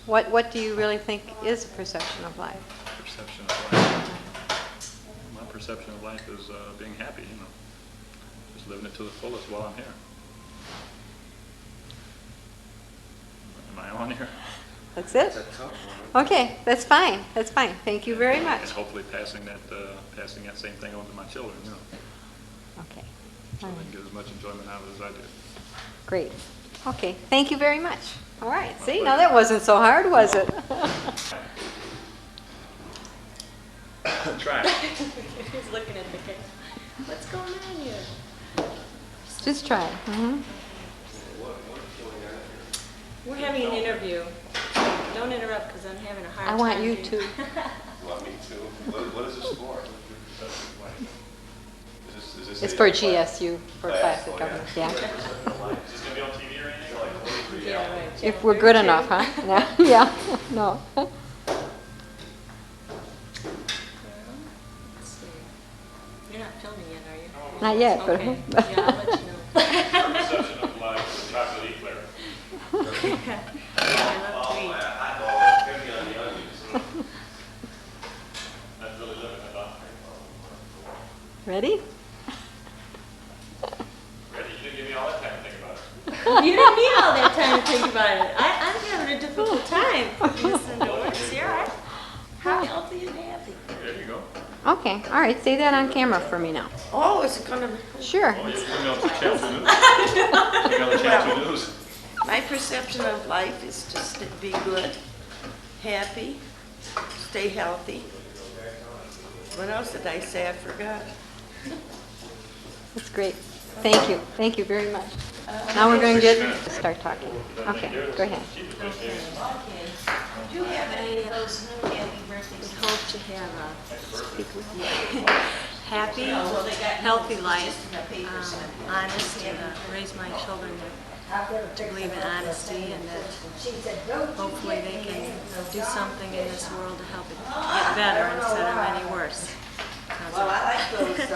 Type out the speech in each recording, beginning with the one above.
but what do you really think is a perception of life? Perception of life. My perception of life is being happy, you know. Just living it to the fullest while I'm here. Am I on here? That's it? Okay, that's fine. That's fine. Thank you very much. And hopefully passing that same thing on to my children, you know. Okay. So they can get as much enjoyment out of it as I do. Great. Okay, thank you very much. All right, see, now that wasn't so hard, was it? Try it. He's looking at the camera. What's going on here? Just try it. We're having an interview. Don't interrupt because I'm having a hard time. I want you here. to. You want me to? What is this for? Is this It's for GSU, for Class, classic oh, government, yeah. yeah. Is this going to be on TV or anything? Yeah, right. If we're good enough, huh? Yeah, yeah, no. Let's see. You're not filming yet, are you? Not yet, but. Okay. Yeah, I'll let you know. Perception of life is chocolate eclair. Yeah, I love to eat. That's really living it up. Ready? Ready? You didn't give me all that time to think about it. You didn't need all that time to think about it. I'm having a difficult time putting this into words here. How healthy and happy. There you go. Okay, all right, say that on camera for me now. Oh, is it gonna, Sure. Oh, you emailed to Channel 2 News. Email to Channel 2 News. my perception of life is to be good, happy, stay healthy. What else did I say? I forgot. That's great. Thank you. Thank you very much. Now we're going to start talking. Okay, go ahead. Do you have any of those new happy birthdays? We hope to have a happy, healthy life, honest, and raise my children to believe in honesty, and that hopefully they can do something in this world to help it get better instead of any worse. Well, I like those,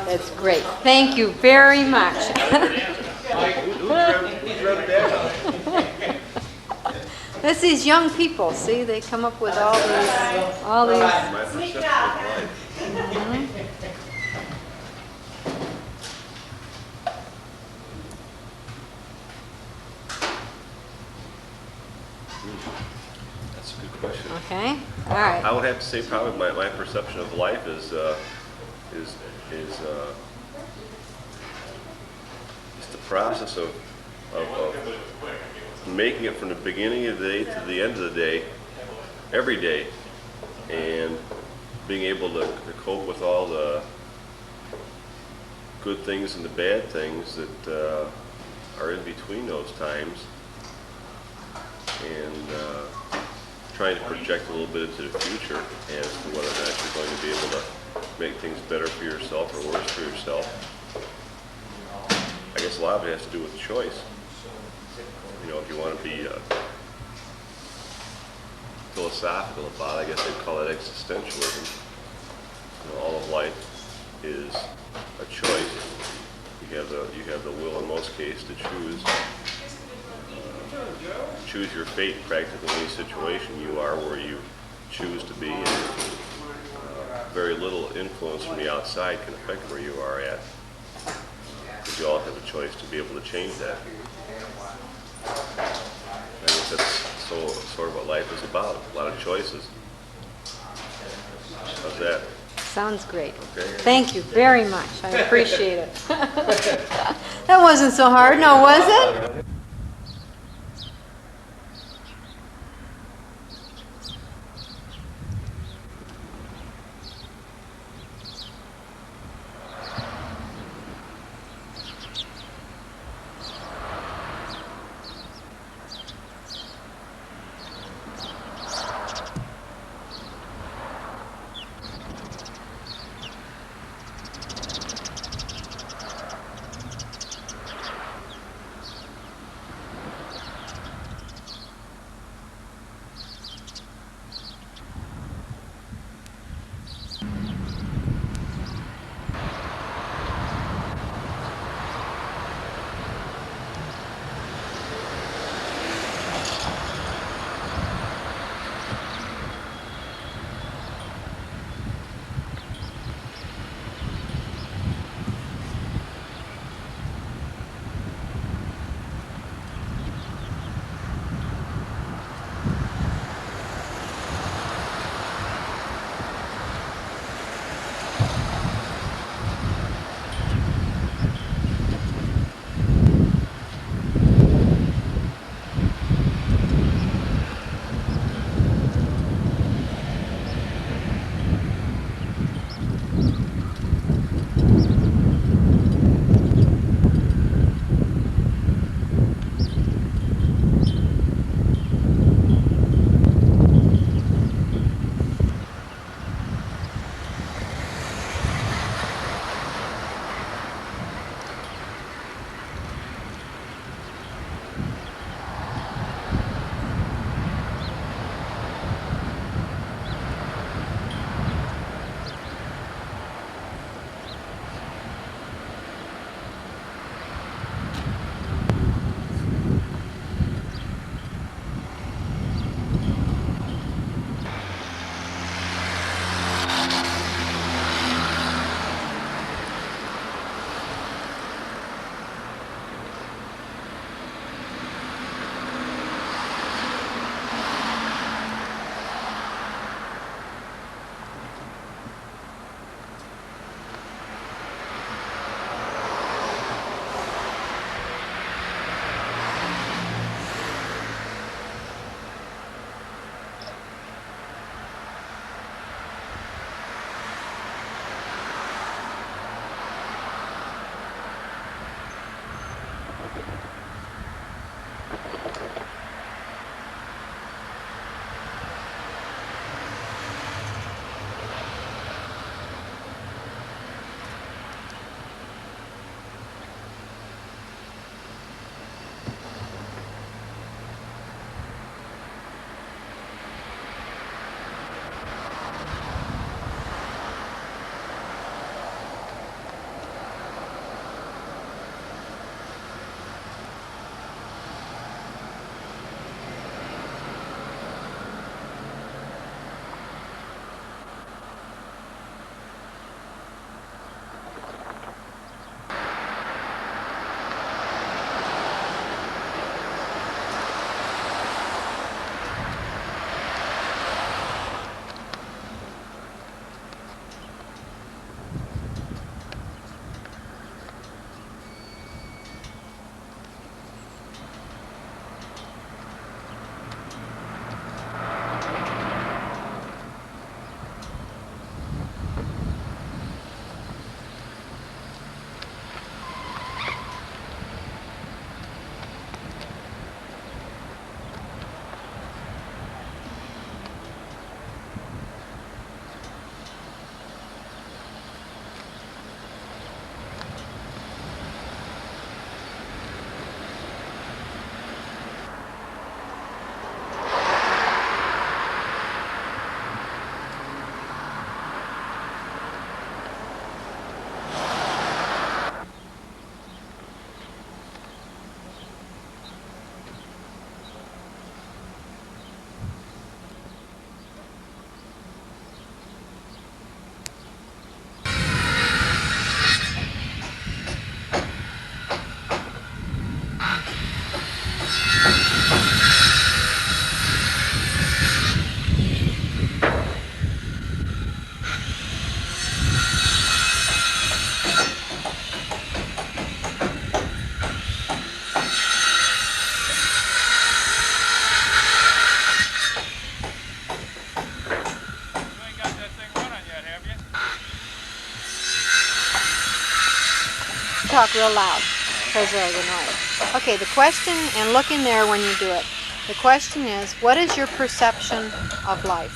That's great. Thank you very much. That's these young people, see, they come up with all these. My perception of life. That's a good question. Okay, all right. I would have to say probably my perception of life is the process of making it from the beginning of the day to the end of the day, every day, and being able to cope with all the good things and the bad things that are in between those times, and trying to project a little bit into the future as to whether or not you're going to be able to make things better for yourself or worse for yourself. I guess a lot of it has to do with choice. You know, if you want to be philosophical about it, I guess they'd call it existentialism. You know, all of life is a choice. You have the will in most cases to choose your fate practically in any situation you are where you choose to be, and very little influence from the outside can affect where you are at, because you all have a choice to be able to change that. I think that's sort of what life is about, a lot of choices. How's that? Sounds great. Okay. Thank you very much. I appreciate it. That wasn't so hard, no, was it? talk real loud because of the noise. Okay, the question, and look in there when you do it. The question is, what is your perception of life?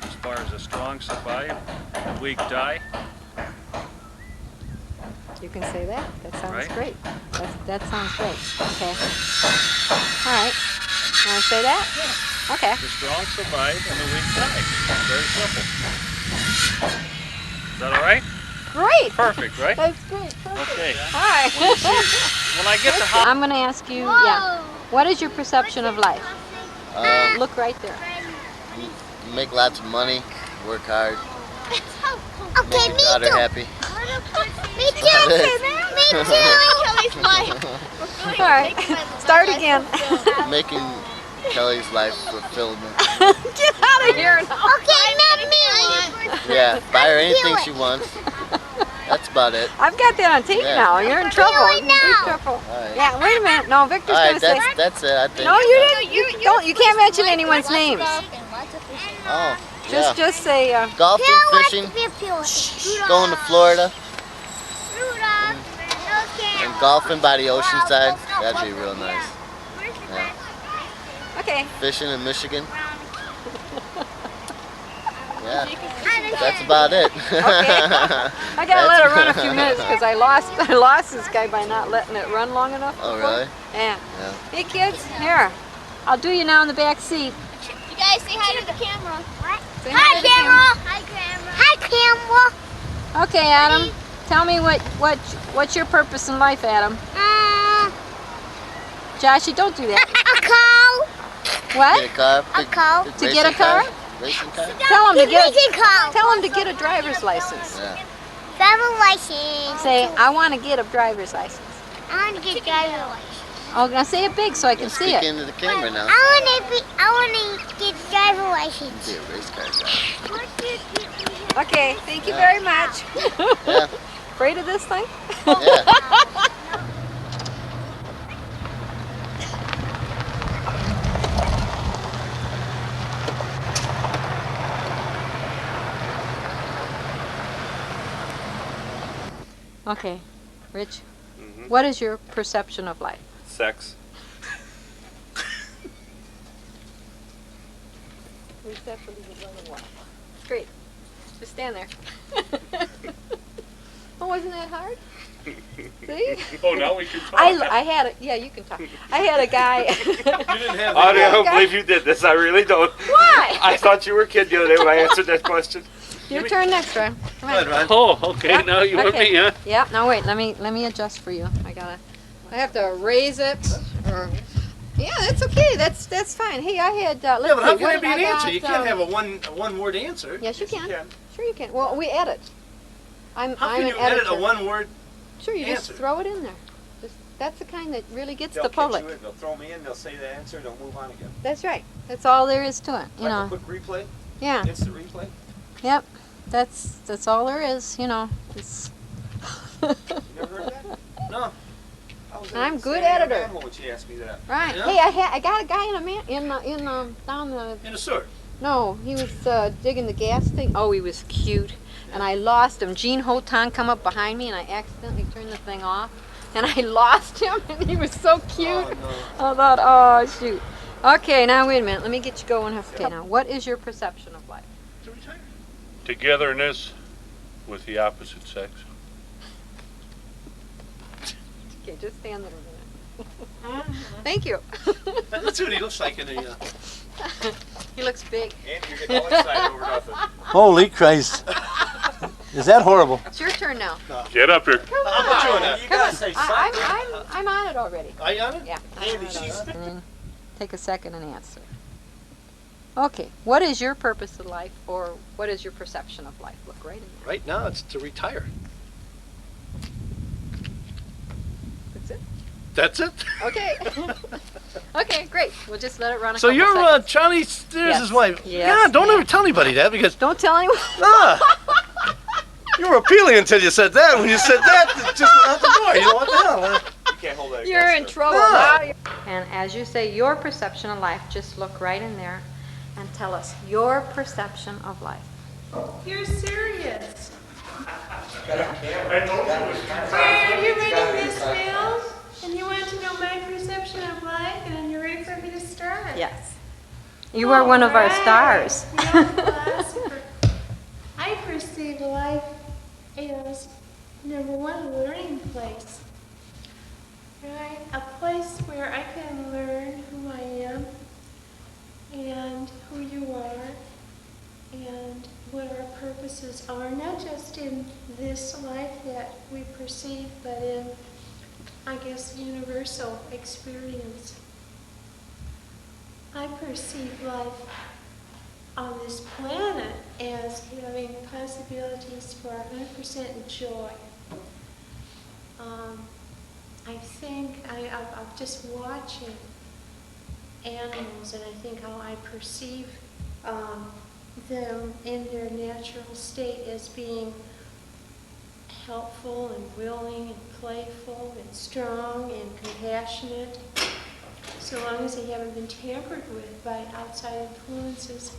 As far as the strong survive, the weak die. You can say that. That sounds Right. great. That sounds great. Okay. All right. You want to say that? Yeah. Okay. The strong survive and the weak die. Very simple. Is that all right? Great. Perfect, right? That's great. Perfect. Okay. All right. When I get to house, I'm going to ask you, yeah, what is your perception of life? Look right there. Make lots of money, work hard, Okay, make your daughter happy. Me too. Me too. All right. Start again. Making Kelly's life fulfillment. Get out of here now. Okay, not me. Yeah, buy her anything she wants. That's about it. I've got that on tape Yeah. now. You're in trouble. it You're in now. trouble. All right. Yeah, wait a minute. No, Victor's All going right, to say. that's it. I think. No, you didn't. You don't. You can't mention anyone's names. Oh, yeah. Just say. Golfing, fishing, going to Florida, and golfing by the ocean side. That'd be real nice. Yeah. Okay. Fishing in Michigan. Yeah, that's about it. Okay. I gotta let it run a few minutes because I lost this guy by not letting it run long enough. Oh, before. really? Yeah. Yeah. Hey kids, here. I'll do you now in the back seat. You guys say hi to the camera. What? Say Hi, to the camera. Hi, camera. camera. Okay, Adam. Tell me what's your purpose in life, Adam? Joshy, don't do that. A cow. What? Get a car. A car. To get a car? Racing car? Tell him to get. Racing car. Tell him to get a driver's license. Yeah. Driver's license. Say, I want to get a driver's license. I want to get driver's license. Oh, now say it big so I can see Speak it. into the camera now. I want to get driver's license. Be a race car guy. Okay, thank you very much. Yeah. Afraid of this thing? Yeah. Okay, Rich, what is your perception of life? Sex. Great. Just stand there. Oh, wasn't that hard? See? oh, now we can talk. I had a, yeah, you can talk. I had a guy. You didn't have Audrey, I Okay. don't believe you did this. I really don't. Why? I thought you were kidding the other day when I answered that question. Your turn next, Ron. Come on. Oh, okay. Yeah, Now you want okay. me, huh? Yeah. Now wait. Let me adjust for you. I have to raise it. Yeah, that's okay. That's fine. Hey, I had. Let's Yeah, but how see, can what that be did an I answer? got, You can't have a one-word answer. Yes, you can. Sure, you can. Well, we edit. I'm How I'm can an you edit editor. a one-word? Sure, you answer? just throw it in there. That's the kind that really gets They'll the public. catch you in, they'll throw me in, they'll say the answer, they'll move on again. That's right. That's all there is to it. You Like know. a quick replay, Yeah. instant replay. Yep. That's all there is. You know. It's You never heard that? No. I was I'm in good standing in a editor. manhole when she asked me that. right. Yeah. Hey, I got a guy down the. In a sewer. No, he was digging the gas thing. Oh, he was cute. And I lost him. Gene Hotan come up behind me and I accidentally turned the thing off. And I lost him and he was so cute. Oh, I thought, oh, shoot. Okay, now wait a minute. Let me get you going. Okay, now, what is your perception of life? To retire. Togetherness with the opposite sex. Okay, just stand there a minute. Thank you. Let's see what he looks like in the. He looks big. And you're getting all excited over nothing. Holy Christ! Is that horrible? It's your turn now. Get up here. I'll put you in that. You gotta say something. I'm on it already. Are you on it? Yeah. Andy, she's And then take a second and answer. Okay, what is your purpose of life, or what is your perception of life? Look right in there. Right now, it's to retire. That's it. That's it. Okay. Okay, great. We'll just let it run a So couple you're seconds. Charlie Steers' Yes. wife. Yes, Yeah, don't yeah. ever tell anybody that because Don't tell anyone. you were appealing until you said that. When you said that, it just went out the door. You know what the hell? Huh? You can't hold that You're in against her. trouble No. now. And as you say your perception of life, just look right in there and tell us your perception of life. You're serious. Are you ready, Miss Bill? And you want to know my perception of life, and you're ready for me to start? Yes. You are one of our Alright. stars. Young philosopher. I perceive life as, number one, a learning place. Right? A place where I can learn who I am and who you are and what our purposes are, not just in this life that we perceive, but in, I guess, universal experience. I perceive life on this planet as having possibilities for 100% joy. I think I'm just watching animals, and I think how I perceive them in their natural state as being helpful and willing and playful and strong and compassionate, so long as they haven't been tampered with by outside influences.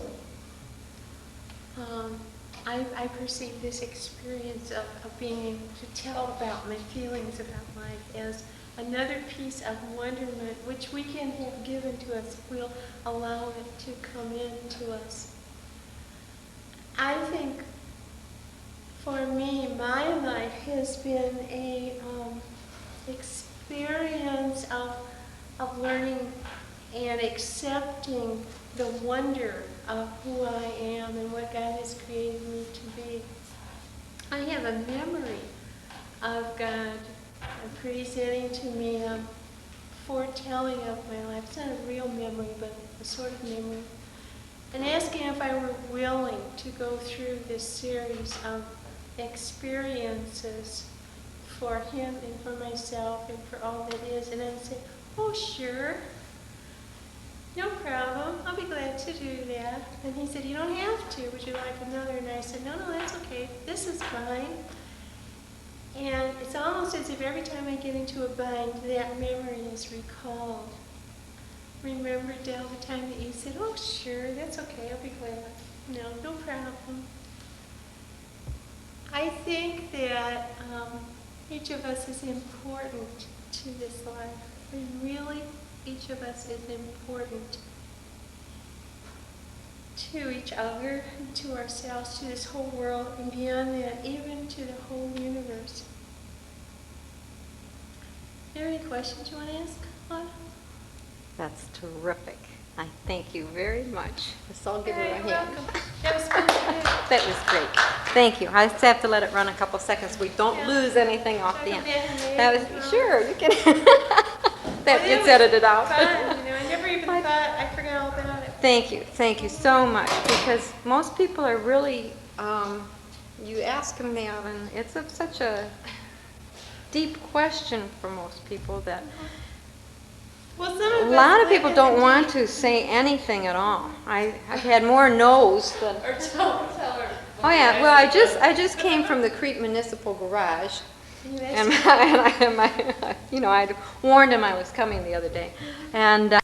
I perceive this experience of being able to tell about my feelings about life as another piece of wonderment which we can have given to us if we'll allow it to come into us. I think for me, my life has been a experience of learning and accepting the wonder of who I am and what God has created me to be. I have a memory of God presenting to me a foretelling of my life. It's not a real memory, but a sort of memory. And asking if I were willing to go through this series of experiences for him and for myself and for all that is. And I said, oh, sure. No problem. I'll be glad to do that. And he said, you don't have to. Would you like another? And I said, no, that's okay. This is fine. And it's almost as if every time I get into a bind, that memory is recalled. Remember, Del, the time that you said, oh, sure, that's okay. I'll be glad. No problem. I think that each of us is important to this life. Really, each of us is important to each other, to ourselves, to this whole world, and beyond that, even to the whole universe. Are there any questions you want to ask, Claudia? That's terrific. I thank you very much. Let's all give her a You're hand. welcome. That was fun to do. That was great. Thank you. I just have to let it run a couple seconds. We don't Yeah. lose anything off the Talk end. about it That later. was sure. You can. That Well, gets was edited out. Fun. I never even thought, I forgot all about it. Thank you so much, because most people are really, you ask them that, and it's such a deep question for most people that Well, some a of lot us of people live don't in want deep- to say anything at all. I've had more no's than. Or don't tell her. Oh yeah, well I just came from the Crete Municipal Garage, Yeah, and that's- I'd warned him I was coming the other day, and